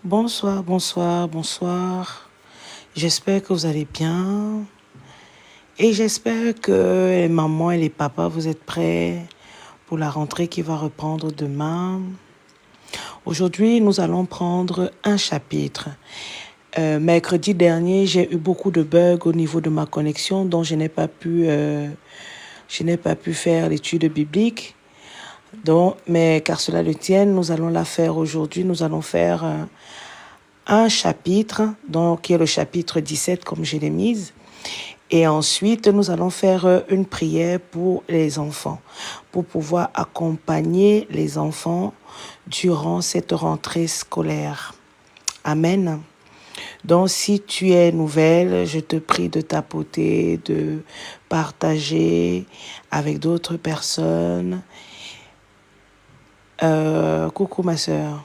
Bonsoir, bonsoir, bonsoir. J'espère que vous allez bien. Et j'espère que les mamans et les papas, vous êtes prêts pour la rentrée qui va reprendre demain. Aujourd'hui, nous allons prendre un chapitre. Mercredi dernier, j'ai eu beaucoup de bugs au niveau de ma connexion, donc je n'ai pas pu faire l'étude biblique. Donc, mais car cela le tienne, nous allons la faire aujourd'hui. Nous allons faire un chapitre, donc qui est le chapitre 17 comme je l'ai mise. Et ensuite, nous allons faire une prière pour les enfants, pour pouvoir accompagner les enfants durant cette rentrée scolaire. Amen. Donc, si tu es nouvelle, je te prie de tapoter, de partager avec d'autres personnes. Coucou ma sœur.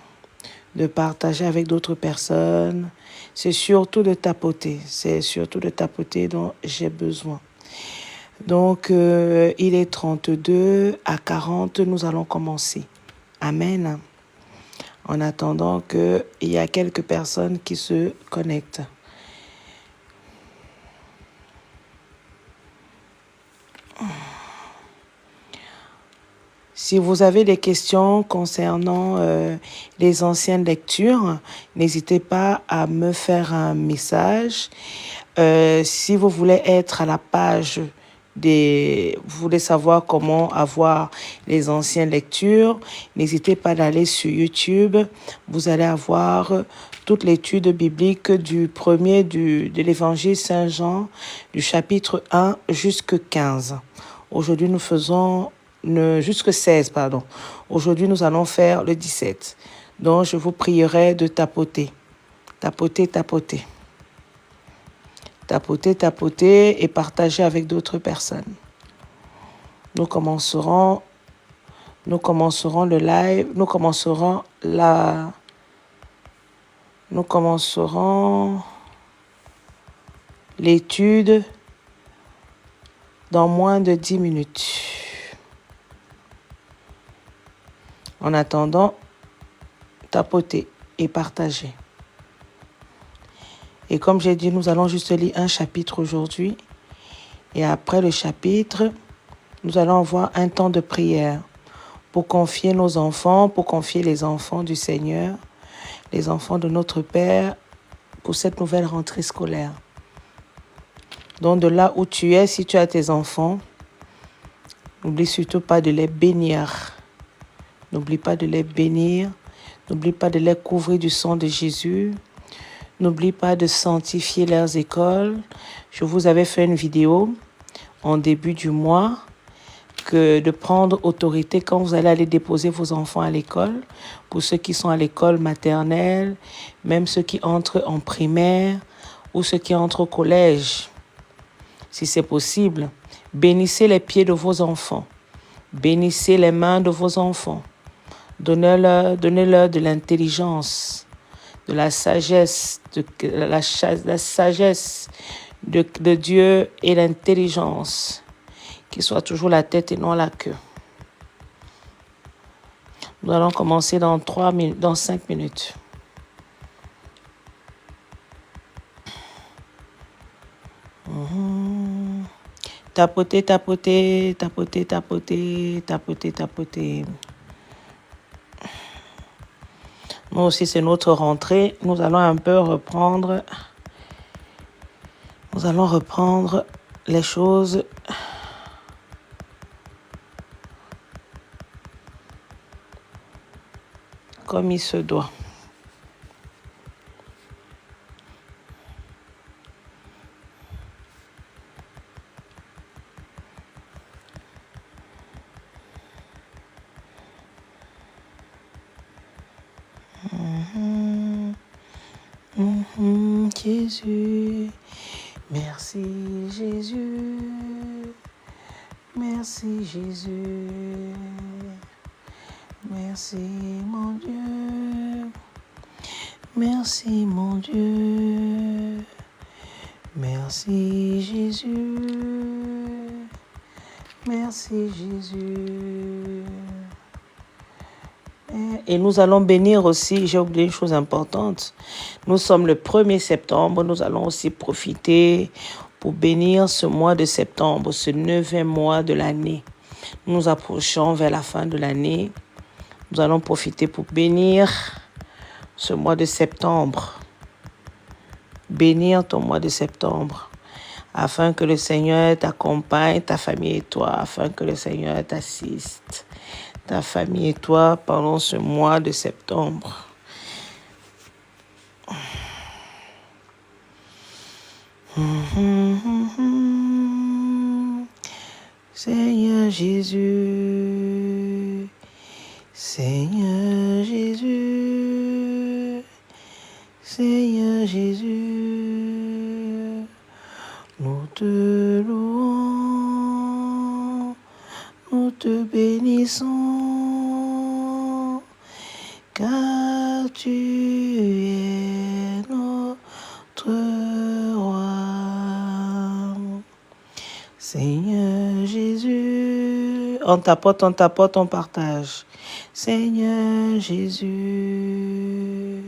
De partager avec d'autres personnes. C'est surtout de tapoter. C'est surtout de tapoter dont j'ai besoin. Donc, il est 32 à 40. Nous allons commencer. Amen. En attendant qu'il y a quelques personnes qui se connectent. Si vous avez des questions concernant les anciennes lectures, n'hésitez pas à me faire un message. Si vous voulez être à la page vous voulez savoir comment avoir les anciennes lectures, n'hésitez pas d'aller sur YouTube. Vous allez avoir toute l'étude biblique de l'évangile Saint-Jean, du chapitre 1 jusqu'à 15. Aujourd'hui, nous faisons jusque 16, pardon. Aujourd'hui, nous allons faire le 17. Donc, je vous prierai de tapoter. Tapoter, tapoter. Tapoter, tapoter et partager avec d'autres personnes. Nous commencerons le live. Nous commencerons l'étude dans moins de 10 minutes. En attendant, tapoter et partager. Et comme j'ai dit, nous allons juste lire un chapitre aujourd'hui. Et après le chapitre, nous allons avoir un temps de prière pour confier nos enfants, pour confier les enfants du Seigneur, les enfants de notre Père, pour cette nouvelle rentrée scolaire. Donc de là où tu es, si tu as tes enfants, n'oublie surtout pas de les bénir. N'oublie pas de les bénir. N'oublie pas de les couvrir du sang de Jésus. N'oublie pas de sanctifier leurs écoles. Je vous avais fait une vidéo en début du mois de prendre autorité quand vous allez aller déposer vos enfants à l'école. Pour ceux qui sont à l'école maternelle, même ceux qui entrent en primaire ou ceux qui entrent au collège. Si c'est possible, bénissez les pieds de vos enfants. Bénissez les mains de vos enfants. Donnez-leur de l'intelligence, de la sagesse, la sagesse de Dieu et l'intelligence, qui soit toujours la tête et non la queue. Nous allons commencer dans 5 minutes. Tapoter, tapoter, tapoter, tapoter, tapoter, tapoter. Nous aussi, c'est notre rentrée. Nous allons un peu reprendre. Nous allons reprendre les choses comme il se doit. Jésus, merci Jésus, merci Jésus, merci mon Dieu, merci mon Dieu, merci Jésus, merci Jésus, Et nous allons bénir aussi, j'ai oublié une chose importante. Nous sommes le 1er septembre, nous allons aussi profiter pour bénir ce mois de septembre, ce 9e mois de l'année. Nous approchons vers la fin de l'année. Nous allons profiter pour bénir ce mois de septembre. Bénir ton mois de septembre. Afin que le Seigneur t'accompagne, ta famille et toi. Afin que le Seigneur t'assiste, ta famille et toi, pendant ce mois de septembre. Seigneur Jésus, Seigneur Jésus, Seigneur Jésus, nous te louons, nous te bénissons, car tu es notre roi. Seigneur Jésus, on tapote, on partage. Seigneur Jésus,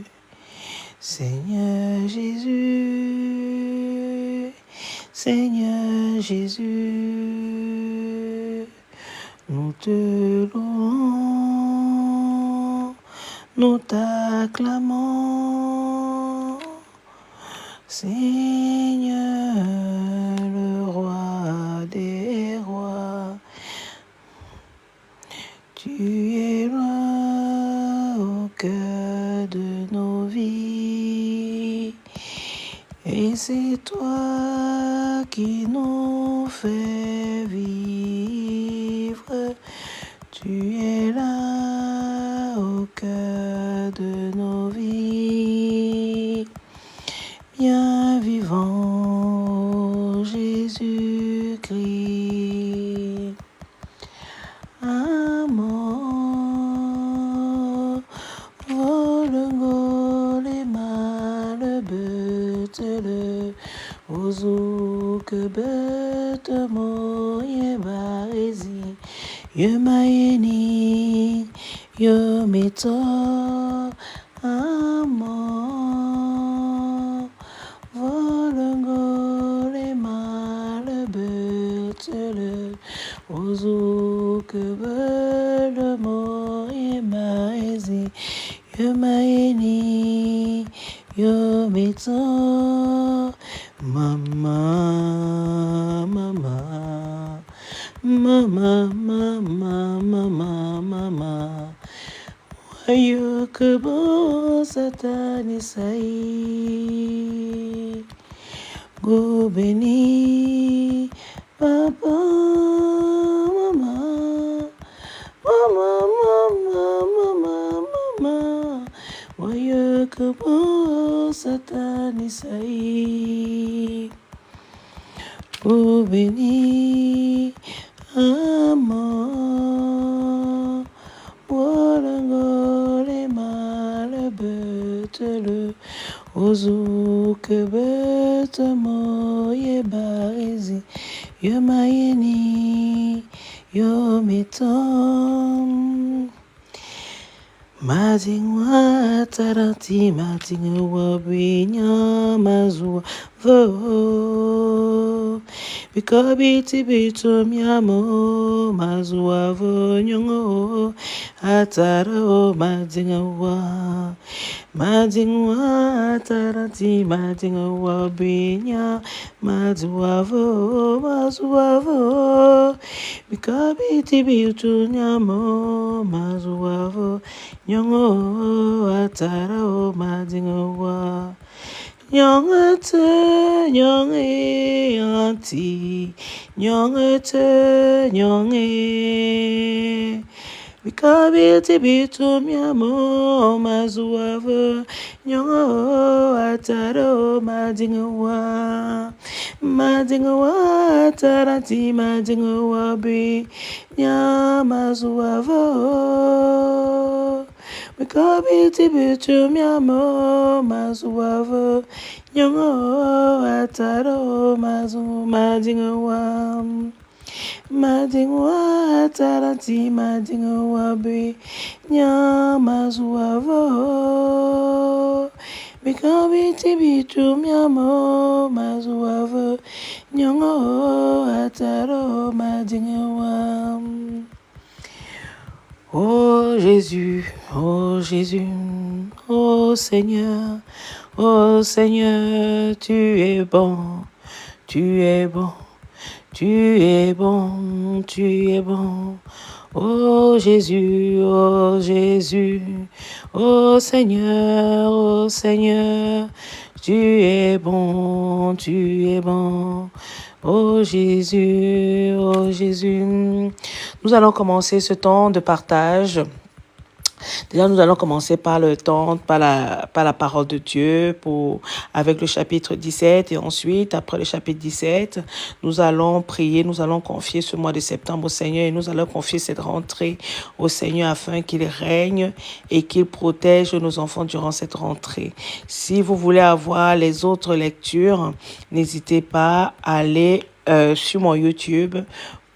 Seigneur Jésus, Seigneur Jésus, nous te louons, nous t'acclamons, Seigneur, le roi des rois, tu es roi au cœur de nos vies, et c'est toi qui nous fais vivre. Tu es là au cœur de nos vies. Bien vivant Jésus-Christ. Amour, volengol et mal betele, ozouk bet moye barezi, ye maeni, ye meto, amour, volengol et mal betele, ozouk bet moye barezi, ye maeni, ye meto. Mama, mama, mama, mama, mama, mama. Ayo kebo satani sai, go beni, papa, mama, mama, mama, mama, mama. Ayo kebo satani sai, go beni, amour. Wolangole mal betele, ozouk bet moye barezi, yo mayeni, yo metom. Mazingwa taranti, mazingwa binya mazwa vo. Bikobiti bitum yamo, mazwa vo nyongo, ataro mazingwa. Mazingwa taranti, mazingwa binya mazwa vo. Bikobiti bitum yamo, mazwa vo. Nyongo atara mazingwa, nyongete nyonge anti, nyongete nyonge. Bikabiti bitum yamo mazuava, nyongo atara mazingwa, mazingwa taranti mazingwa bi nyamazuava. Bikabiti bitum yamo mazuava, nyongo ataro mazingwa. Madingwa taranti madingwa be nyama zuavo. Mikabiti bitu miamo mazuavo nyongo ataro madingwa. Oh Jésus, oh Jésus, oh Seigneur, tu es bon, tu es bon. Tu es bon, tu es bon. Oh Jésus, oh Jésus, oh Seigneur, tu es bon, tu es bon. Oh Jésus, oh Jésus. Nous allons commencer ce temps de partage. Déjà, nous allons commencer par le temps, par la parole de Dieu avec le chapitre 17 et ensuite, après le chapitre 17, nous allons prier, nous allons confier ce mois de septembre au Seigneur et nous allons confier cette rentrée au Seigneur afin qu'il règne et qu'il protège nos enfants durant cette rentrée. Si vous voulez avoir les autres lectures, n'hésitez pas à aller sur mon YouTube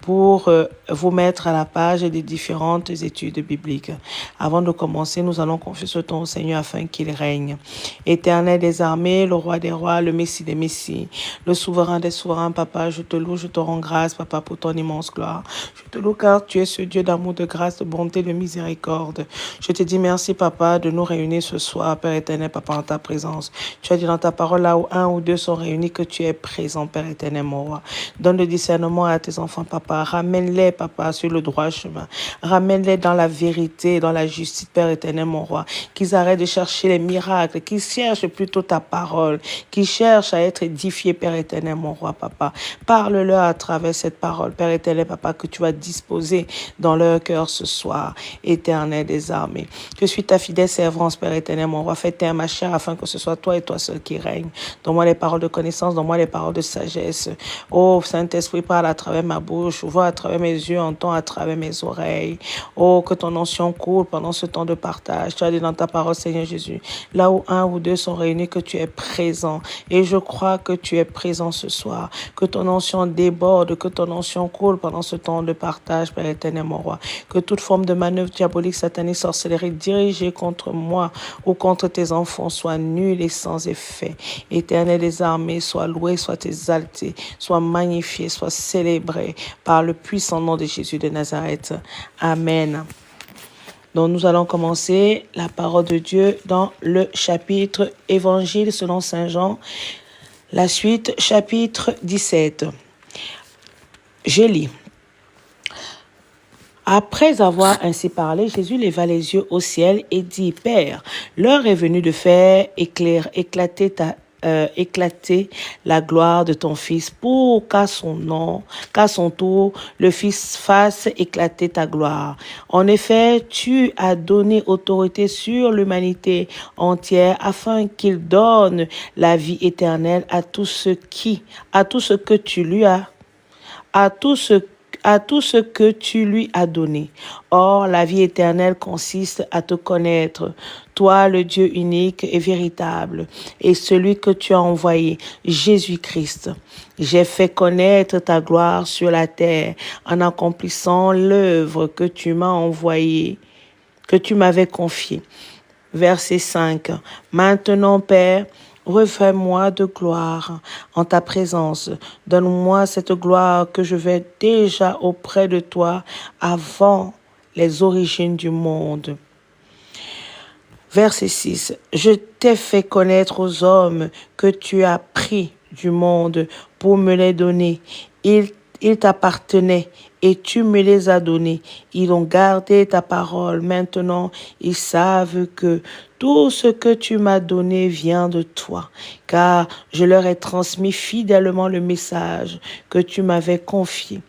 pour vous mettre à la page des différentes études bibliques. Avant de commencer, nous allons confier ce temps au Seigneur afin qu'il règne. Éternel des armées, le roi des rois, le Messie des Messies, le souverain des souverains, Papa, je te loue, je te rends grâce, Papa, pour ton immense gloire. Je te loue car tu es ce Dieu d'amour, de grâce, de bonté, de miséricorde. Je te dis merci, Papa, de nous réunir ce soir, Père éternel, Papa, en ta présence. Tu as dit dans ta parole, là où un ou deux sont réunis, que tu es présent, Père éternel, mon roi. Donne le discernement à tes enfants, Papa. Ramène-les, Papa, sur le droit chemin. Ramène-les dans la vérité, dans la justice, Père éternel, mon roi. Qu'ils arrêtent de chercher les miracles, qu'ils cherchent plutôt ta parole, qu'ils cherchent à être édifiés, Père éternel, mon roi, Papa. Parle-leur à travers cette parole, Père éternel, Papa, que tu vas disposer dans leur cœur ce soir, éternel des armées. Je suis ta fidèle servante, Père éternel, mon roi. Fais taire ma chair afin que ce soit toi et toi seul qui règne. Donne-moi les paroles de connaissance, donne-moi les paroles de sagesse. Oh, Saint-Esprit, parle à travers ma bouche, vois à travers mes yeux, entends à travers mes oreilles. Oh, que ton onction coule pendant ce temps de partage. Tu as dit dans ta parole, Seigneur Jésus, là où un ou deux sont réunis, que tu es présent. Et je crois que tu es présent ce soir. Que ton onction déborde, que ton onction coule pendant ce temps de partage, Père éternel, mon roi. Que toute forme de manœuvre diabolique, satanique, sorcellerie dirigée contre moi ou contre tes enfants soit nulle et sans effet. Éternel des armées, sois loué, sois exalté, sois magnifié, sois célébré par le puissant nom de Jésus de Nazareth. Amen. Donc nous allons commencer la parole de Dieu dans le chapitre Évangile selon Saint Jean. La suite, chapitre 17. Je lis. Après avoir ainsi parlé, Jésus leva les yeux au ciel et dit, Père, l'heure est venue de faire éclater la gloire de ton Fils pour qu'à son tour, le Fils fasse éclater ta gloire. En effet, tu as donné autorité sur l'humanité entière afin qu'il donne la vie éternelle à tout ce que tu lui as donné. Or, la vie éternelle consiste à te connaître, toi le Dieu unique et véritable, et celui que tu as envoyé, Jésus-Christ. J'ai fait connaître ta gloire sur la terre en accomplissant l'œuvre que tu m'as envoyée, que tu m'avais confiée. Verset 5. Maintenant, Père, revêt-moi de gloire en ta présence. Donne-moi cette gloire que je vais déjà auprès de toi avant les origines du monde. Verset 6. Je t'ai fait connaître aux hommes que tu as pris du monde pour me les donner. Ils t'appartenaient et tu me les as donnés. Ils ont gardé ta parole. Maintenant, ils savent que tout ce que tu m'as donné vient de toi, car je leur ai transmis fidèlement le message que tu m'avais confié.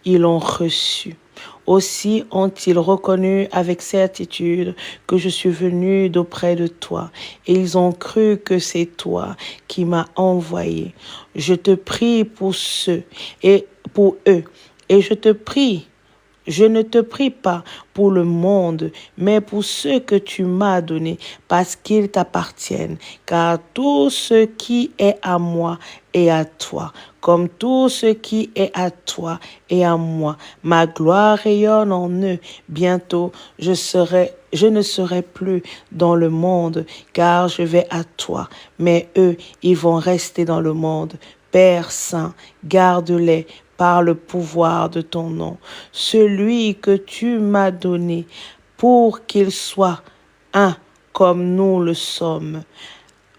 Ils l'ont reçu. Aussi ont-ils reconnu avec certitude que je suis venu d'auprès de toi, et ils ont cru que c'est toi qui m'as envoyé. Je te prie pour eux, et je te prie Je ne te prie pas pour le monde, mais pour ceux que tu m'as donnés, parce qu'ils t'appartiennent. Car tout ce qui est à moi est à toi, comme tout ce qui est à toi est à moi. Ma gloire rayonne en eux. Bientôt, je ne serai plus dans le monde, car je vais à toi. Mais eux, ils vont rester dans le monde. Père Saint, garde-les par le pouvoir de ton nom, celui que tu m'as donné, pour qu'ils soient un comme nous le sommes.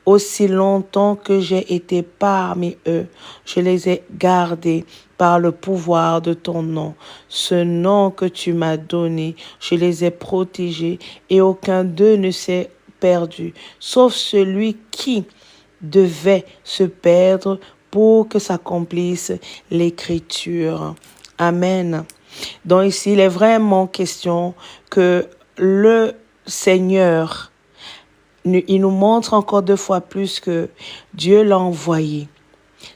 Aussi longtemps que j'ai été parmi eux, je les ai gardés par le pouvoir de ton nom. Ce nom que tu m'as donné, je les ai protégés et aucun d'eux ne s'est perdu, sauf celui qui devait se perdre pour que s'accomplisse l'Écriture. Amen. Donc ici, il est vraiment question que le Seigneur, il nous montre encore 2 fois plus que Dieu l'a envoyé.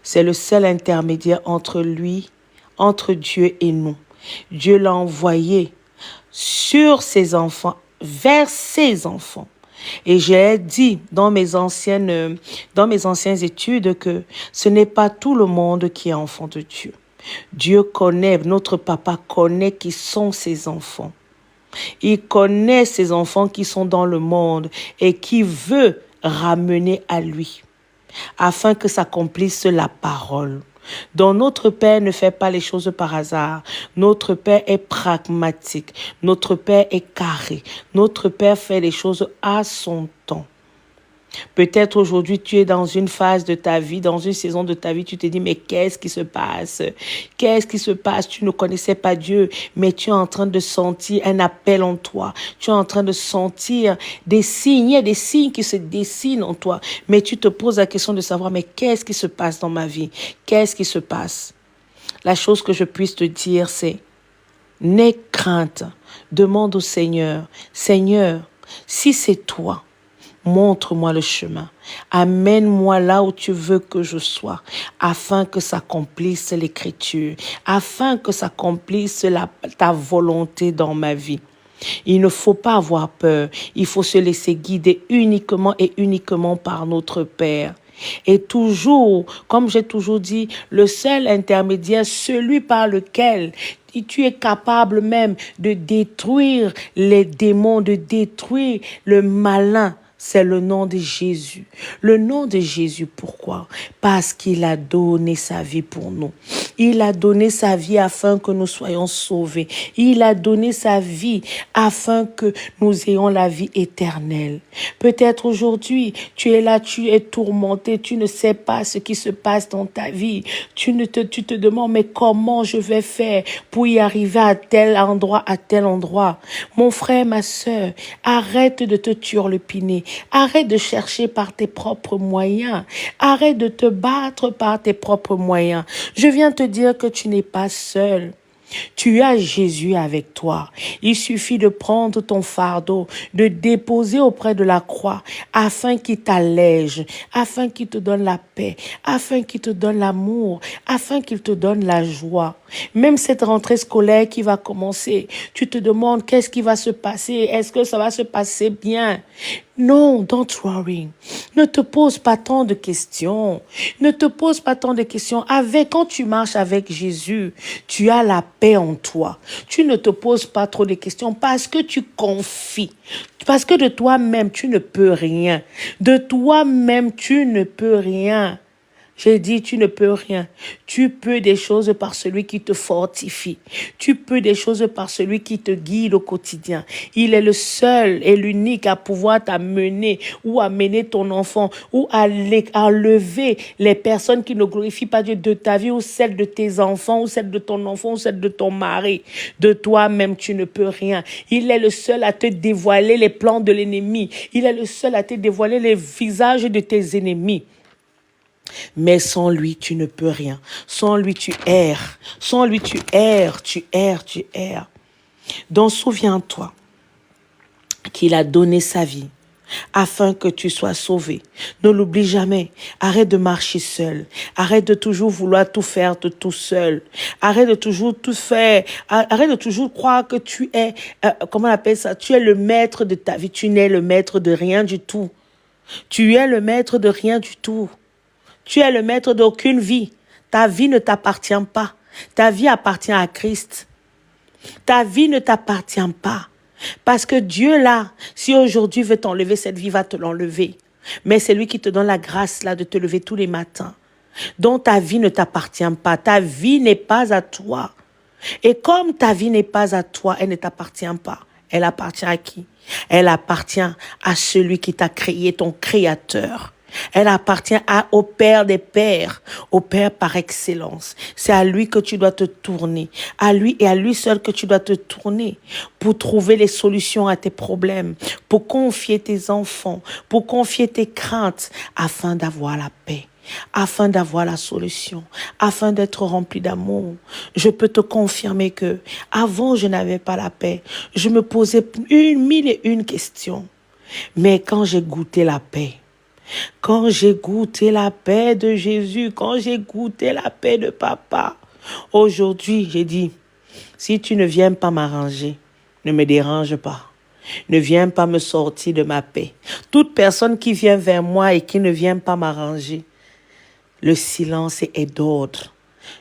C'est le seul intermédiaire entre lui, entre Dieu et nous. Dieu l'a envoyé sur ses enfants, vers ses enfants. Et j'ai dit dans mes anciennes études que ce n'est pas tout le monde qui est enfant de Dieu. Dieu connaît, notre papa connaît qui sont ses enfants. Il connaît ses enfants qui sont dans le monde et qui veut ramener à lui, afin que s'accomplisse la parole. Donc notre Père ne fait pas les choses par hasard. Notre Père est pragmatique. Notre Père est carré. Notre Père fait les choses à son temps. Peut-être aujourd'hui tu es dans une phase de ta vie, dans une saison de ta vie, tu te dis mais qu'est-ce qui se passe? Qu'est-ce qui se passe? Tu ne connaissais pas Dieu, mais tu es en train de sentir un appel en toi. Tu es en train de sentir des signes, il y a des signes qui se dessinent en toi, mais tu te poses la question de savoir mais qu'est-ce qui se passe dans ma vie? Qu'est-ce qui se passe? La chose que je puisse te dire c'est n'aie crainte, demande au Seigneur, Seigneur, si c'est toi, montre-moi le chemin. Amène-moi là où tu veux que je sois, afin que s'accomplisse l'Écriture, afin que s'accomplisse ta volonté dans ma vie. Il ne faut pas avoir peur. Il faut se laisser guider uniquement et uniquement par notre Père. Et toujours, comme j'ai toujours dit, le seul intermédiaire, celui par lequel tu es capable même de détruire les démons, de détruire le malin, c'est le nom de Jésus. Le nom de Jésus, pourquoi? Parce qu'il a donné sa vie pour nous. Il a donné sa vie afin que nous soyons sauvés. Il a donné sa vie afin que nous ayons la vie éternelle. Peut-être aujourd'hui, tu es là, tu es tourmenté, tu ne sais pas ce qui se passe dans ta vie. Tu te demandes, mais comment je vais faire pour y arriver à tel endroit, à tel endroit? Mon frère, ma sœur, arrête de te turlupiner. Arrête de chercher par tes propres moyens. Arrête de te battre par tes propres moyens. Je viens te dire que tu n'es pas seul. Tu as Jésus avec toi. Il suffit de prendre ton fardeau, de déposer auprès de la croix, afin qu'il t'allège, afin qu'il te donne la paix, afin qu'il te donne l'amour, afin qu'il te donne la joie. Même cette rentrée scolaire qui va commencer, tu te demandes qu'est-ce qui va se passer, est-ce que ça va se passer bien? Non, don't worry. Ne te pose pas tant de questions. Ne te pose pas tant de questions. Quand tu marches avec Jésus, tu as la paix en toi. Tu ne te poses pas trop de questions parce que tu confies. Parce que de toi-même, tu ne peux rien. De toi-même, tu ne peux rien. J'ai dit, tu ne peux rien. Tu peux des choses par celui qui te fortifie. Tu peux des choses par celui qui te guide au quotidien. Il est le seul et l'unique à pouvoir t'amener ou amener ton enfant ou à lever les personnes qui ne glorifient pas Dieu de ta vie ou celle de tes enfants ou celle de ton enfant ou celle de ton mari. De toi-même, tu ne peux rien. Il est le seul à te dévoiler les plans de l'ennemi. Il est le seul à te dévoiler les visages de tes ennemis. Mais sans lui, tu ne peux rien. Sans lui, tu erres. Sans lui, tu erres, tu erres, tu erres. Donc, souviens-toi qu'il a donné sa vie afin que tu sois sauvé. Ne l'oublie jamais. Arrête de marcher seul. Arrête de toujours vouloir tout faire de tout seul. Arrête de toujours tout faire. Arrête de toujours croire que tu es, comment on appelle ça? Tu es le maître de ta vie. Tu n'es le maître de rien du tout. Tu es le maître de rien du tout. Tu es le maître d'aucune vie. Ta vie ne t'appartient pas. Ta vie appartient à Christ. Ta vie ne t'appartient pas. Parce que Dieu, là, si aujourd'hui veut t'enlever, cette vie va te l'enlever. Mais c'est lui qui te donne la grâce, là, de te lever tous les matins. Donc ta vie ne t'appartient pas. Ta vie n'est pas à toi. Et comme ta vie n'est pas à toi, elle ne t'appartient pas. Elle appartient à qui? Elle appartient à celui qui t'a créé, ton créateur. Elle appartient au Père des Pères, au Père par excellence. C'est à lui que tu dois te tourner, à lui et à lui seul que tu dois te tourner pour trouver les solutions à tes problèmes, pour confier tes enfants, pour confier tes craintes, afin d'avoir la paix, afin d'avoir la solution, afin d'être rempli d'amour. Je peux te confirmer que avant je n'avais pas la paix. Je me posais mille et une questions. Mais quand j'ai goûté la paix, quand j'ai goûté la paix de Jésus, quand j'ai goûté la paix de papa, aujourd'hui, j'ai dit, si tu ne viens pas m'arranger, ne me dérange pas. Ne viens pas me sortir de ma paix. Toute personne qui vient vers moi et qui ne vient pas m'arranger, le silence est d'ordre.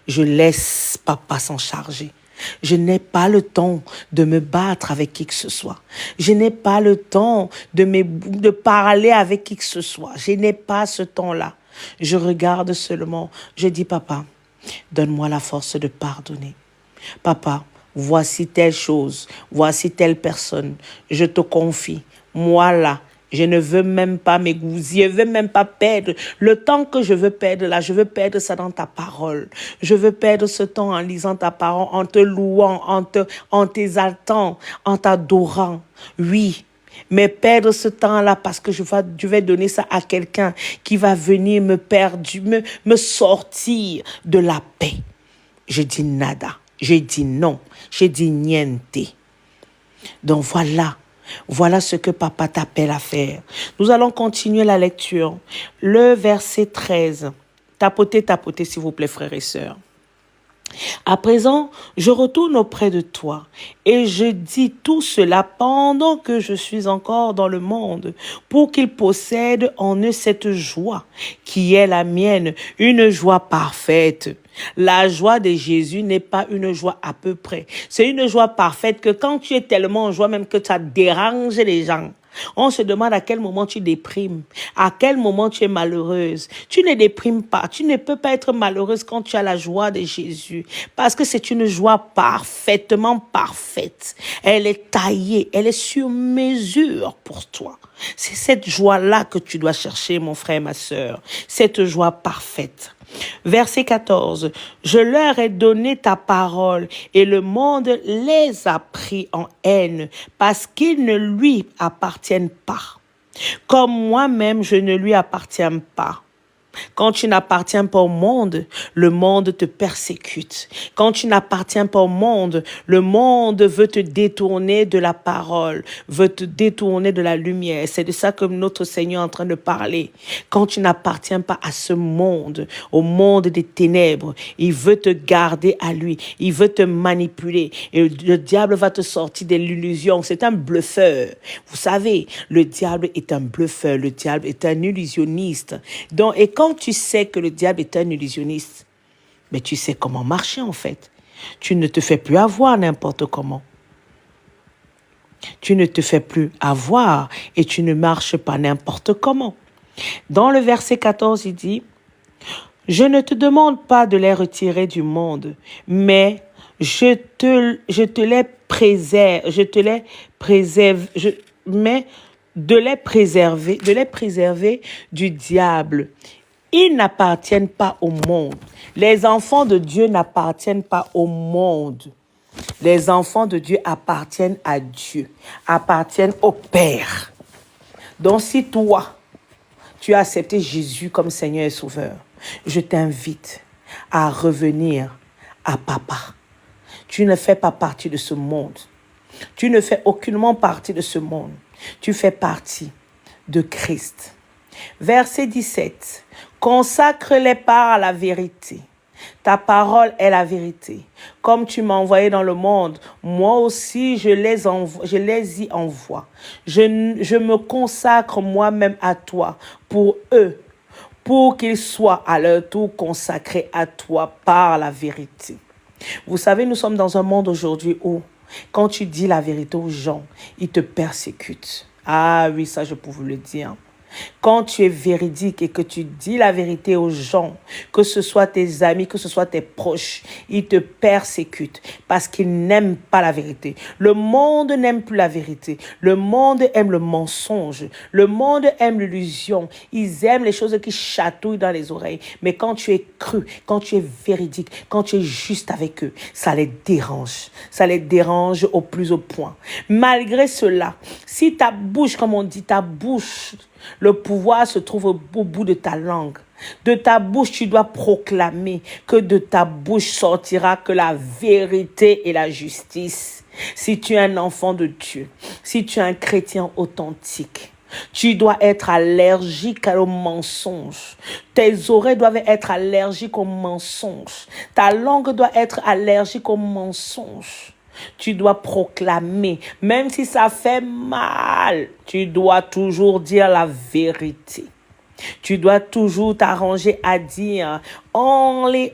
Je laisse papa s'en charger. Je n'ai pas le temps de me battre avec qui que ce soit. Je n'ai pas le temps de parler avec qui que ce soit. Je n'ai pas ce temps-là. Je regarde seulement. Je dis, papa, donne-moi la force de pardonner. Papa, voici telle chose, voici telle personne. Je te confie. Moi là, je ne veux même pas m'égouser, je ne veux même pas perdre. Le temps que je veux perdre là, je veux perdre ça dans ta parole. Je veux perdre ce temps en lisant ta parole, en te louant, en t'exaltant, en t'adorant. Oui, mais perdre ce temps-là parce que je vais donner ça à quelqu'un qui va venir me sortir de la paix. Je dis nada, je dis non, je dis niente. Donc voilà ce que papa t'appelle à faire. Nous allons continuer la lecture. Le verset 13. Tapotez, s'il vous plaît, frères et sœurs. À présent, je retourne auprès de toi et je dis tout cela pendant que je suis encore dans le monde pour qu'ils possèdent en eux cette joie qui est la mienne, une joie parfaite. La joie de Jésus n'est pas une joie à peu près. C'est une joie parfaite que quand tu es tellement en joie même que ça dérange les gens. On se demande à quel moment tu déprimes, à quel moment tu es malheureuse. Tu ne déprimes pas, tu ne peux pas être malheureuse quand tu as la joie de Jésus, parce que c'est une joie parfaitement parfaite. Elle est taillée, elle est sur mesure pour toi. C'est cette joie-là que tu dois chercher, mon frère, ma sœur, cette joie parfaite. Verset 14. Je leur ai donné ta parole et le monde les a pris en haine parce qu'ils ne lui appartiennent pas. Comme moi-même, je ne lui appartiens pas. Quand tu n'appartiens pas au monde, le monde te persécute. Quand tu n'appartiens pas au monde, le monde veut te détourner de la parole, veut te détourner de la lumière. C'est de ça que notre Seigneur est en train de parler. Quand tu n'appartiens pas à ce monde, au monde des ténèbres, il veut te garder à lui. Il veut te manipuler. Et le diable va te sortir de l'illusion. C'est un bluffeur. Vous savez, le diable est un bluffeur. Le diable est un illusionniste. Donc, et quand tu sais que le diable est un illusionniste, mais tu sais comment marcher en fait. Tu ne te fais plus avoir n'importe comment. Tu ne te fais plus avoir et tu ne marches pas n'importe comment. Dans le verset 14, il dit, « Je ne te demande pas de les retirer du monde, mais je te les préserver du diable. » Ils n'appartiennent pas au monde. Les enfants de Dieu n'appartiennent pas au monde. Les enfants de Dieu appartiennent à Dieu, appartiennent au Père. Donc si toi, tu as accepté Jésus comme Seigneur et Sauveur, je t'invite à revenir à papa. Tu ne fais pas partie de ce monde. Tu ne fais aucunement partie de ce monde. Tu fais partie de Christ. Verset 17. Consacre-les par la vérité. Ta parole est la vérité. Comme tu m'as envoyé dans le monde, moi aussi je les y envoie. Je me consacre moi-même à toi pour eux, pour qu'ils soient à leur tour consacrés à toi par la vérité. Vous savez, nous sommes dans un monde aujourd'hui où, quand tu dis la vérité aux gens, ils te persécutent. Ah oui, ça je peux vous le dire. Quand tu es véridique et que tu dis la vérité aux gens, que ce soit tes amis, que ce soit tes proches, ils te persécutent parce qu'ils n'aiment pas la vérité. Le monde n'aime plus la vérité. Le monde aime le mensonge. Le monde aime l'illusion. Ils aiment les choses qui chatouillent dans les oreilles. Mais quand tu es cru, quand tu es véridique, quand tu es juste avec eux, ça les dérange. Ça les dérange au plus haut point. Malgré cela, si ta bouche, comme on dit, ta bouche, le pouvoir se trouve au bout de ta langue. De ta bouche, tu dois proclamer que de ta bouche sortira que la vérité et la justice. Si tu es un enfant de Dieu, si tu es un chrétien authentique, tu dois être allergique aux mensonges. Tes oreilles doivent être allergiques aux mensonges. Ta langue doit être allergique aux mensonges. Tu dois proclamer, même si ça fait mal, tu dois toujours dire la vérité. Tu dois toujours t'arranger à dire only,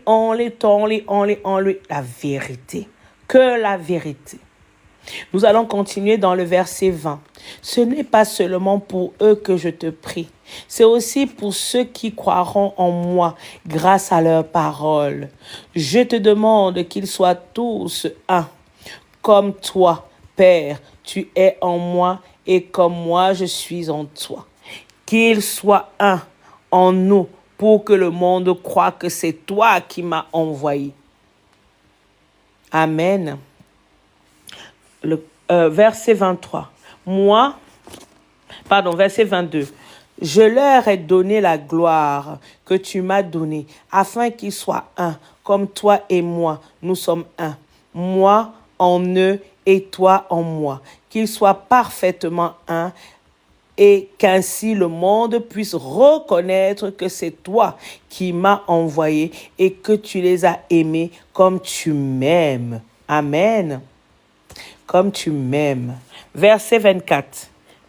la vérité. Que la vérité. Nous allons continuer dans le verset 20. Ce n'est pas seulement pour eux que je te prie, c'est aussi pour ceux qui croiront en moi grâce à leur parole. Je te demande qu'ils soient tous un. Comme toi, Père, tu es en moi et comme moi je suis en toi. Qu'il soit un en nous pour que le monde croie que c'est toi qui m'as envoyé. Amen. Verset 23. Verset 22. Je leur ai donné la gloire que tu m'as donnée, afin qu'ils soient un, comme toi et moi, nous sommes un. Moi en eux et toi en moi, qu'ils soient parfaitement un et qu'ainsi le monde puisse reconnaître que c'est toi qui m'as envoyé et que tu les as aimés comme tu m'aimes. Amen. Comme tu m'aimes. Verset 24.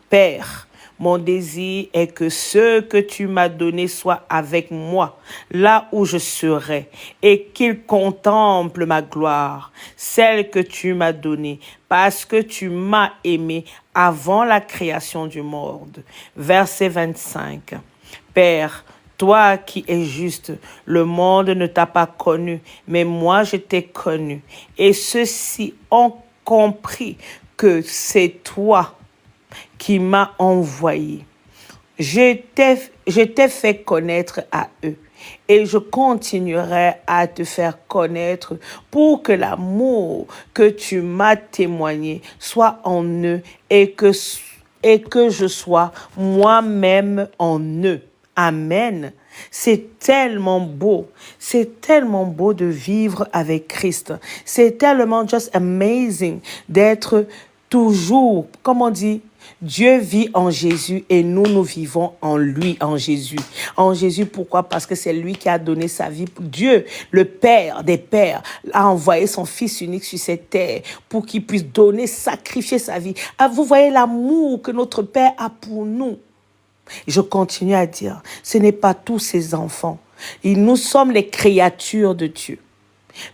Père, mon désir est que ceux que tu m'as donnés soient avec moi, là où je serai, et qu'ils contemplent ma gloire, celle que tu m'as donnée, parce que tu m'as aimé avant la création du monde. Verset 25. Père, toi qui es juste, le monde ne t'a pas connu, mais moi je t'ai connu. Et ceux-ci ont compris que c'est toi qui m'a envoyé. Je t'ai fait connaître à eux et je continuerai à te faire connaître pour que l'amour que tu m'as témoigné soit en eux et que je sois moi-même en eux. Amen. C'est tellement beau de vivre avec Christ. C'est tellement just amazing d'être toujours, comme on dit, Dieu vit en Jésus et nous vivons en lui, en Jésus. En Jésus, pourquoi? Parce que c'est lui qui a donné sa vie. Dieu, le Père des Pères, a envoyé son Fils unique sur cette terre pour qu'il puisse donner, sacrifier sa vie. Ah, vous voyez l'amour que notre Père a pour nous. Je continue à dire, ce n'est pas tous ses enfants. Et nous sommes les créatures de Dieu.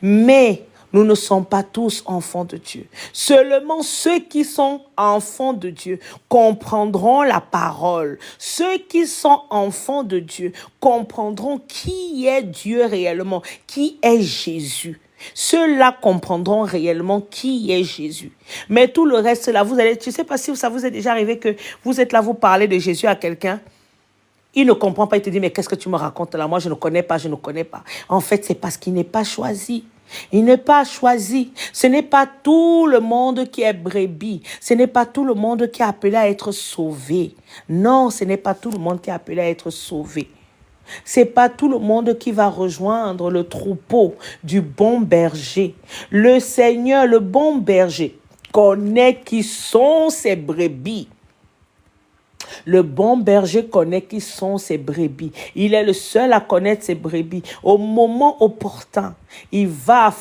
Mais nous ne sommes pas tous enfants de Dieu. Seulement ceux qui sont enfants de Dieu comprendront la parole. Ceux qui sont enfants de Dieu comprendront qui est Dieu réellement, qui est Jésus. Ceux-là comprendront réellement qui est Jésus. Mais tout le reste là, je ne sais pas si ça vous est déjà arrivé que vous êtes là, vous parlez de Jésus à quelqu'un. Il ne comprend pas, il te dit, mais qu'est-ce que tu me racontes là? Moi, je ne connais pas. En fait, c'est parce qu'il n'est pas choisi. Il n'est pas choisi. Ce n'est pas tout le monde qui est brebis. Ce n'est pas tout le monde qui est appelé à être sauvé. Non, ce n'est pas tout le monde qui est appelé à être sauvé. C'est pas tout le monde qui va rejoindre le troupeau du bon berger. Le Seigneur, le bon berger, connaît qui sont ses brebis. Le bon berger connaît qui sont ses brebis. Il est le seul à connaître ses brebis. Au moment opportun, il va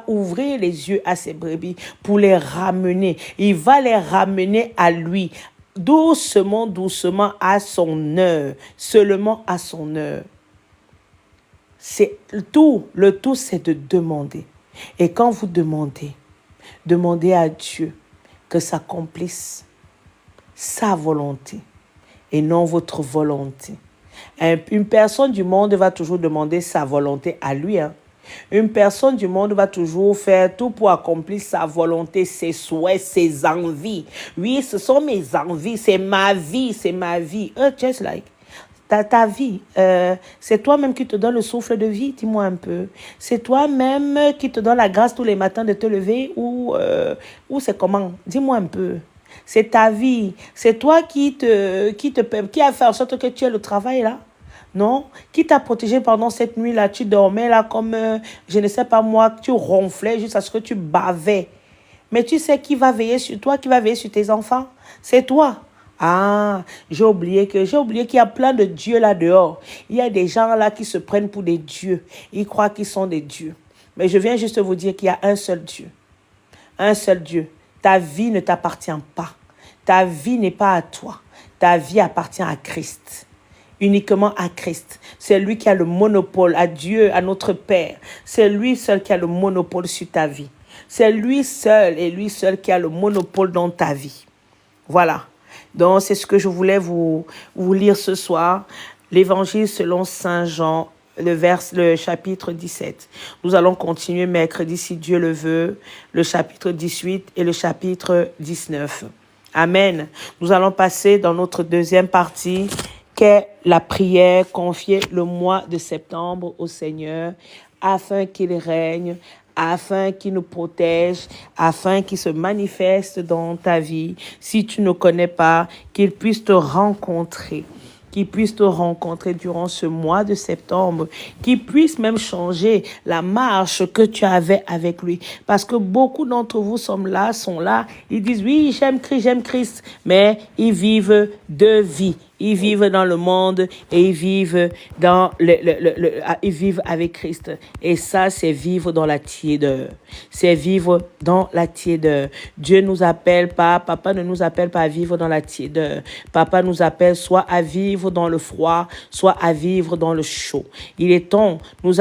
ouvrir les yeux à ses brebis pour les ramener. Il va les ramener à lui. Doucement, doucement, à son heure. Seulement à son heure. C'est le tout, c'est de demander. Et quand vous demandez, demandez à Dieu que s'accomplisse sa volonté et non votre volonté. Une personne du monde va toujours demander sa volonté à lui. Une personne du monde va toujours faire tout pour accomplir sa volonté, ses souhaits, ses envies. Oui, ce sont mes envies, c'est ma vie, c'est ma vie. Just like ta vie, c'est toi-même qui te donne le souffle de vie, dis-moi un peu. C'est toi-même qui te donne la grâce tous les matins de te lever ou c'est comment? Dis-moi un peu. C'est ta vie. C'est toi qui a fait en sorte que tu aies le travail là. Non? Qui t'a protégé pendant cette nuit-là? Tu dormais là comme, je ne sais pas moi, tu ronflais jusqu'à ce que tu bavais. Mais tu sais qui va veiller sur toi, qui va veiller sur tes enfants? C'est toi. Ah, j'ai oublié qu'il y a plein de dieux là dehors. Il y a des gens là qui se prennent pour des dieux. Ils croient qu'ils sont des dieux. Mais je viens juste vous dire qu'il y a un seul Dieu. Un seul Dieu. Ta vie ne t'appartient pas. Ta vie n'est pas à toi. Ta vie appartient à Christ. Uniquement à Christ. C'est lui qui a le monopole, à Dieu, à notre Père. C'est lui seul qui a le monopole sur ta vie. C'est lui seul et lui seul qui a le monopole dans ta vie. Voilà. Donc, c'est ce que je voulais vous lire ce soir. L'évangile selon Saint Jean, le chapitre 17. Nous allons continuer mercredi, si Dieu le veut, le chapitre 18 et le chapitre 19. Amen. Nous allons passer dans notre deuxième partie, qu'est la prière, confier le mois de septembre au Seigneur, afin qu'il règne, afin qu'il nous protège, afin qu'il se manifeste dans ta vie. Si tu ne connais pas, qu'il puisse te rencontrer. Qu'il puisse te rencontrer durant ce mois de septembre, qu'il puisse même changer la marche que tu avais avec lui. Parce que beaucoup d'entre vous sont là, ils disent oui, j'aime Christ, mais ils vivent deux vies. Ils vivent dans le monde et ils vivent ils vivent avec Christ. Et ça, c'est vivre dans la tiédeur. C'est vivre dans la tiédeur. Dieu nous appelle pas, papa ne nous appelle pas à vivre dans la tiédeur. Papa nous appelle soit à vivre dans le froid, soit à vivre dans le chaud. Il est temps, nous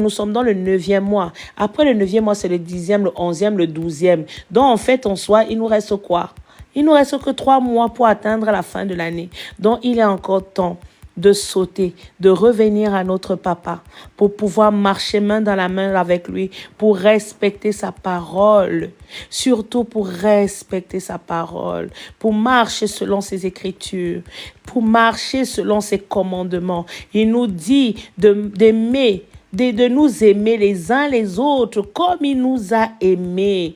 sommes dans le 9e mois. Après le 9e mois, c'est le 10e, le 11e, le 12e. Donc, en fait, en soi, il nous reste quoi? Il nous reste que 3 mois pour atteindre la fin de l'année. Donc, il est encore temps de sauter, de revenir à notre papa pour pouvoir marcher main dans la main avec lui, pour respecter sa parole. Surtout pour respecter sa parole, pour marcher selon ses écritures, pour marcher selon ses commandements. Il nous dit de nous aimer les uns les autres comme il nous a aimés.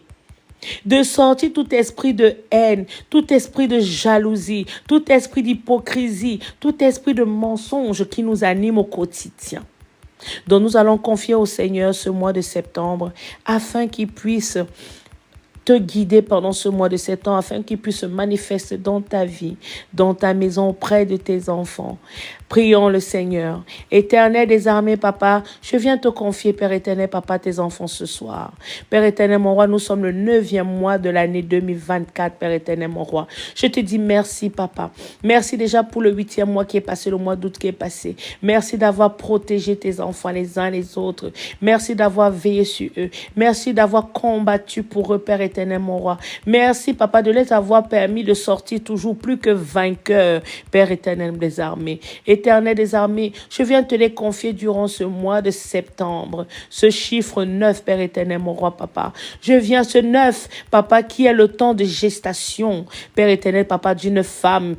De sortir tout esprit de haine, tout esprit de jalousie, tout esprit d'hypocrisie, tout esprit de mensonge qui nous anime au quotidien. Donc nous allons confier au Seigneur ce mois de septembre afin qu'il puisse te guider pendant ce mois de septembre, afin qu'il puisse se manifester dans ta vie, dans ta maison, auprès de tes enfants. Prions le Seigneur. Éternel des armées, papa, je viens te confier, Père éternel, papa, tes enfants ce soir. Père éternel, mon roi, nous sommes le 9e mois de l'année 2024, Père éternel, mon roi. Je te dis merci, papa. Merci déjà pour le 8e mois qui est passé, le mois d'août qui est passé. Merci d'avoir protégé tes enfants les uns les autres. Merci d'avoir veillé sur eux. Merci d'avoir combattu pour eux, Père éternel, mon roi. Merci, papa, de les avoir permis de sortir toujours plus que vainqueurs, Père éternel des armées. Éternel des armées, je viens te les confier durant ce mois de septembre. Ce chiffre 9, Père éternel, mon roi, papa. Je viens ce 9, papa, qui est le temps de gestation, Père éternel, papa, d'une femme.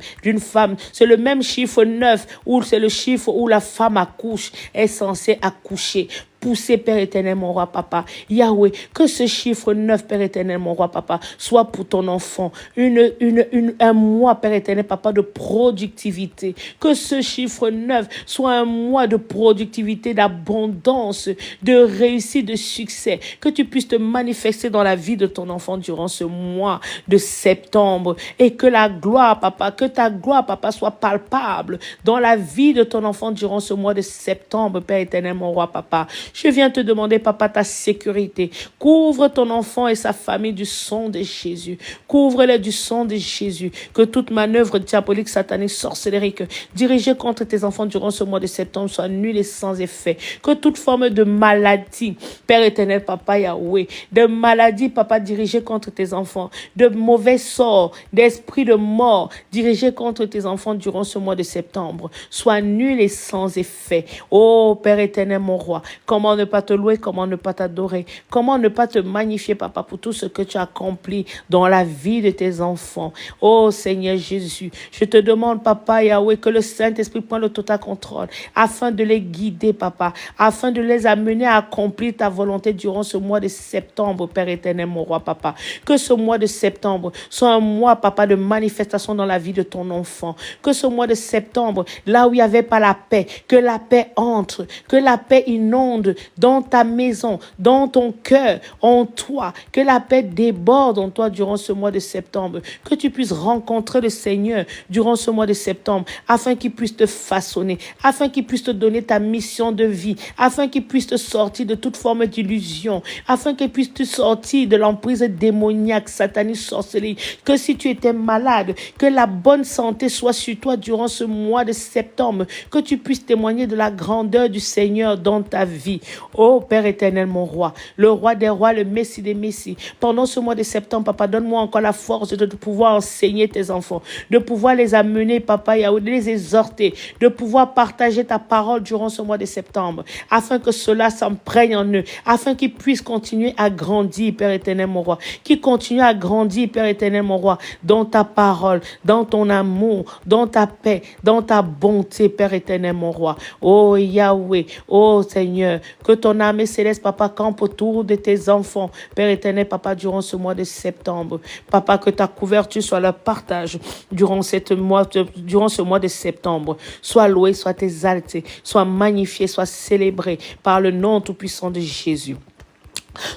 C'est le même chiffre 9, où c'est le chiffre où la femme accouche, est censée accoucher. poussé, Père éternel, mon roi, papa. Yahweh, que ce chiffre 9, Père éternel, mon roi, papa, soit pour ton enfant un mois, Père éternel, papa, de productivité. Que ce chiffre 9 soit un mois de productivité, d'abondance, de réussite, de succès. Que tu puisses te manifester dans la vie de ton enfant durant ce mois de septembre. Et que la gloire, papa, que ta gloire, papa, soit palpable dans la vie de ton enfant durant ce mois de septembre, Père éternel, mon roi, papa. Je viens te demander, papa, ta sécurité. Couvre ton enfant et sa famille du sang de Jésus. Couvre-les du sang de Jésus. Que toute manœuvre diabolique, satanique, sorcellerique, dirigée contre tes enfants durant ce mois de septembre soit nulle et sans effet. Que toute forme de maladie, Père éternel, papa Yahweh, de maladie, papa, dirigée contre tes enfants, de mauvais sorts, d'esprit de mort dirigés contre tes enfants durant ce mois de septembre, soit nul et sans effet. Oh Père éternel, mon roi, comment ne pas te louer, comment ne pas t'adorer, comment ne pas te magnifier, papa, pour tout ce que tu as accompli dans la vie de tes enfants. Oh Seigneur Jésus, je te demande, papa Yahweh, que le Saint-Esprit prenne le total contrôle afin de les guider, papa, afin de les amener à accomplir ta volonté durant ce mois de septembre, Père éternel, mon roi, papa. Que ce mois de septembre soit un mois, papa, de manifestation dans la vie de ton enfant. Que ce mois de septembre, là où il n'y avait pas la paix, que la paix entre, que la paix inonde dans ta maison, dans ton cœur, en toi, que la paix déborde en toi durant ce mois de septembre, que tu puisses rencontrer le Seigneur durant ce mois de septembre, afin qu'il puisse te façonner, afin qu'il puisse te donner ta mission de vie, afin qu'il puisse te sortir de toute forme d'illusion, afin qu'il puisse te sortir de l'emprise démoniaque, satanique, sorcellerie. Que si tu étais malade, que la bonne santé soit sur toi durant ce mois de septembre, que tu puisses témoigner de la grandeur du Seigneur dans ta vie. Oh Père éternel, mon roi, le roi des rois, le Messie des Messies, pendant ce mois de septembre, papa, donne-moi encore la force de pouvoir enseigner tes enfants, de pouvoir les amener, papa, Yahweh, de les exhorter, de pouvoir partager ta parole durant ce mois de septembre, afin que cela s'imprègne en eux, afin qu'ils puissent continuer à grandir, Père éternel, mon roi, qu'ils continuent à grandir, Père éternel, mon roi, dans ta parole, dans ton amour, dans ta paix, dans ta bonté, Père éternel, mon roi. Oh Yahweh, oh Seigneur, que ton armée céleste, papa, campe autour de tes enfants, Père éternel, papa, durant ce mois de septembre. Papa, que ta couverture soit leur partage durant ce mois de septembre. Sois loué, sois exalté, sois magnifié, sois célébré par le nom tout-puissant de Jésus.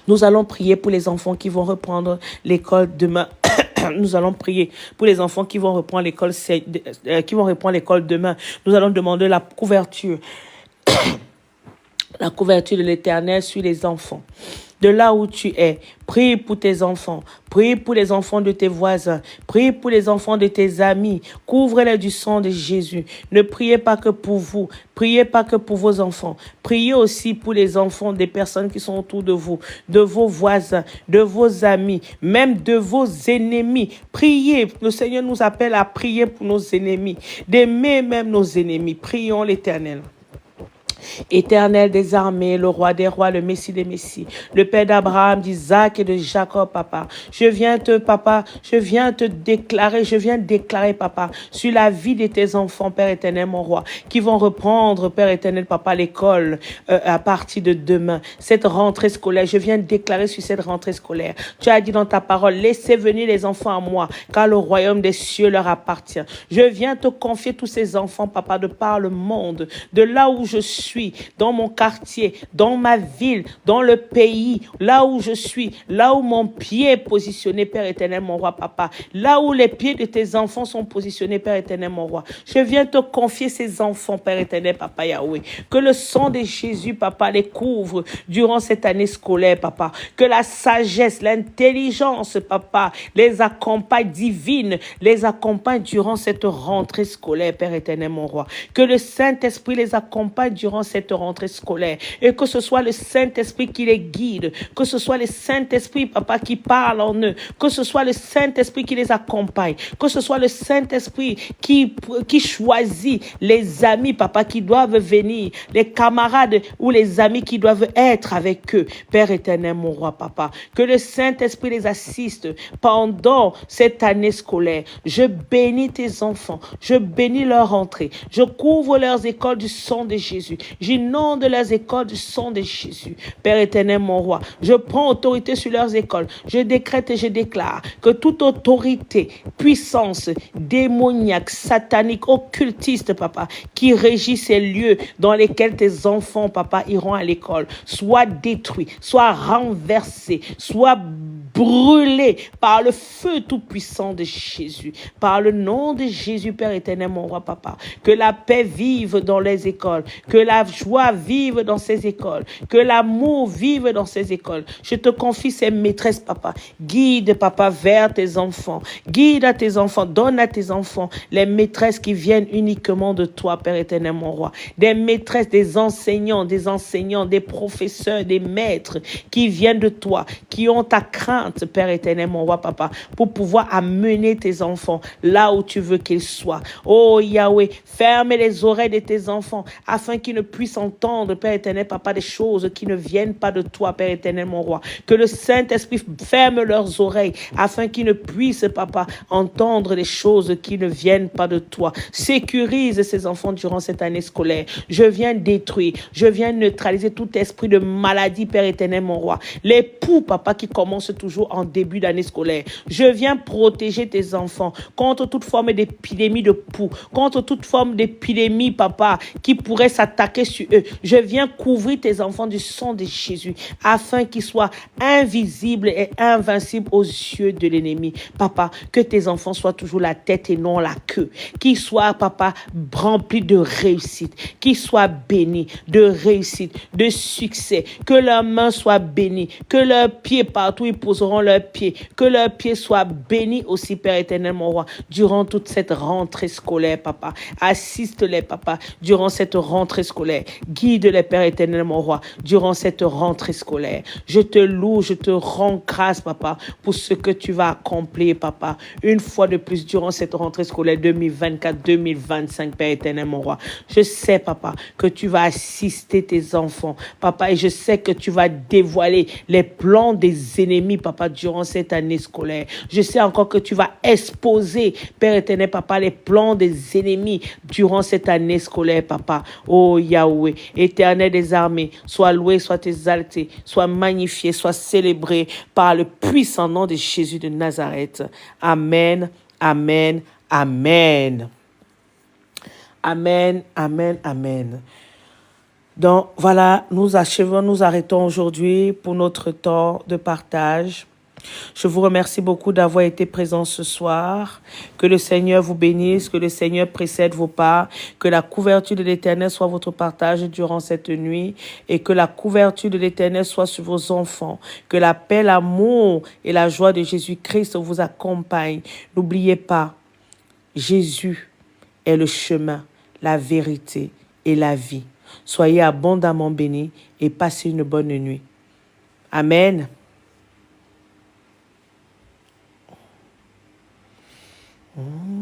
Nous allons prier pour les enfants qui vont reprendre l'école demain. Nous allons prier pour les enfants qui vont reprendre l'école demain. Nous allons demander la couverture de l'Éternel sur les enfants. De là où tu es, prie pour tes enfants, prie pour les enfants de tes voisins, prie pour les enfants de tes amis, couvre-les du sang de Jésus. Ne priez pas que pour vous, priez pas que pour vos enfants, priez aussi pour les enfants des personnes qui sont autour de vous, de vos voisins, de vos amis, même de vos ennemis. Priez, le Seigneur nous appelle à prier pour nos ennemis, d'aimer même nos ennemis. Prions l'Éternel. Éternel des armées, le roi des rois, le Messie des Messies, le Père d'Abraham, d'Isaac et de Jacob, papa. Je viens déclarer, papa, sur la vie de tes enfants, Père éternel, mon roi, qui vont reprendre, Père éternel, papa, l'école à partir de demain. Cette rentrée scolaire, je viens déclarer sur cette rentrée scolaire. Tu as dit dans ta parole, laissez venir les enfants à moi, car le royaume des cieux leur appartient. Je viens te confier tous ces enfants, papa, de par le monde, de là où je suis, dans mon quartier, dans ma ville, dans le pays, là où je suis, là où mon pied est positionné, Père éternel, mon roi, papa, là où les pieds de tes enfants sont positionnés, Père éternel, mon roi. Je viens te confier ces enfants, Père éternel, papa Yahweh. Que le sang de Jésus, papa, les couvre durant cette année scolaire, papa. Que la sagesse, l'intelligence, papa, les accompagne divine, les accompagne durant cette rentrée scolaire, Père éternel, mon roi. Que le Saint-Esprit les accompagne durant cette rentrée scolaire, et que ce soit le Saint-Esprit qui les guide, que ce soit le Saint-Esprit, papa, qui parle en eux, que ce soit le Saint-Esprit qui les accompagne, que ce soit le Saint-Esprit qui choisit les amis, papa, qui doivent venir, les camarades ou les amis qui doivent être avec eux, Père éternel, mon roi, papa. Que le Saint-Esprit les assiste pendant cette année scolaire. Je bénis tes enfants, je bénis leur rentrée, je couvre leurs écoles du sang de Jésus. J'inonde leurs écoles du sang de Jésus. Père éternel, mon roi, je prends autorité sur leurs écoles. Je décrète et je déclare que toute autorité, puissance, démoniaque, satanique, occultiste, papa, qui régit ces lieux dans lesquels tes enfants, papa, iront à l'école, soit détruit, soit renversé, soit brûlé par le feu tout-puissant de Jésus. Par le nom de Jésus, Père éternel, mon roi, papa, que la paix vive dans les écoles, que la joie vive dans ces écoles, que l'amour vive dans ces écoles. Je te confie ces maîtresses, papa. Guide, papa, vers tes enfants. Guide à tes enfants, donne à tes enfants les maîtresses qui viennent uniquement de toi, Père éternel, mon roi. Des maîtresses, des enseignants, des professeurs, des maîtres qui viennent de toi, qui ont ta crainte, Père éternel, mon roi, papa, pour pouvoir amener tes enfants là où tu veux qu'ils soient. Oh Yahweh, ferme les oreilles de tes enfants afin qu'ils ne puissent entendre, Père éternel, papa, des choses qui ne viennent pas de toi, Père éternel, mon roi. Que le Saint-Esprit ferme leurs oreilles afin qu'ils ne puissent, papa, entendre des choses qui ne viennent pas de toi. Sécurise ces enfants durant cette année scolaire. Je viens détruire, je viens neutraliser tout esprit de maladie, Père éternel, mon roi. Les poux, papa, qui commencent toujours en début d'année scolaire. Je viens protéger tes enfants contre toute forme d'épidémie de poux, contre toute forme d'épidémie, papa, qui pourrait s'attaquer sur eux. Je viens couvrir tes enfants du sang de Jésus afin qu'ils soient invisibles et invincibles aux yeux de l'ennemi. Papa, que tes enfants soient toujours la tête et non la queue. Qu'ils soient, papa, remplis de réussite. Qu'ils soient bénis de réussite, de succès. Que leurs mains soient bénies. Que leurs pieds, partout ils poseront leurs pieds. Que leurs pieds soient bénis aussi, Père éternel, mon roi, durant toute cette rentrée scolaire, papa. Assiste-les, papa, durant cette rentrée scolaire. Guide-les, Père éternel, mon roi, durant cette rentrée scolaire. Je te loue, je te rends grâce, papa, pour ce que tu vas accomplir, papa, une fois de plus durant cette rentrée scolaire 2024-2025, Père éternel, mon roi. Je sais, papa, que tu vas assister tes enfants, papa, et je sais que tu vas dévoiler les plans des ennemis, papa, durant cette année scolaire. Je sais encore que tu vas exposer, Père éternel, papa, les plans des ennemis durant cette année scolaire, papa. Oh Yahweh, éternel des armées, sois loué, sois exalté, sois magnifié, sois célébré par le puissant nom de Jésus de Nazareth. Amen, amen, amen. Amen, amen, amen. Donc voilà, nous arrêtons aujourd'hui pour notre temps de partage. Je vous remercie beaucoup d'avoir été présents ce soir. Que le Seigneur vous bénisse, que le Seigneur précède vos pas, que la couverture de l'Éternel soit votre partage durant cette nuit et que la couverture de l'Éternel soit sur vos enfants. Que la paix, l'amour et la joie de Jésus-Christ vous accompagnent. N'oubliez pas, Jésus est le chemin, la vérité et la vie. Soyez abondamment bénis et passez une bonne nuit. Amen. Mm.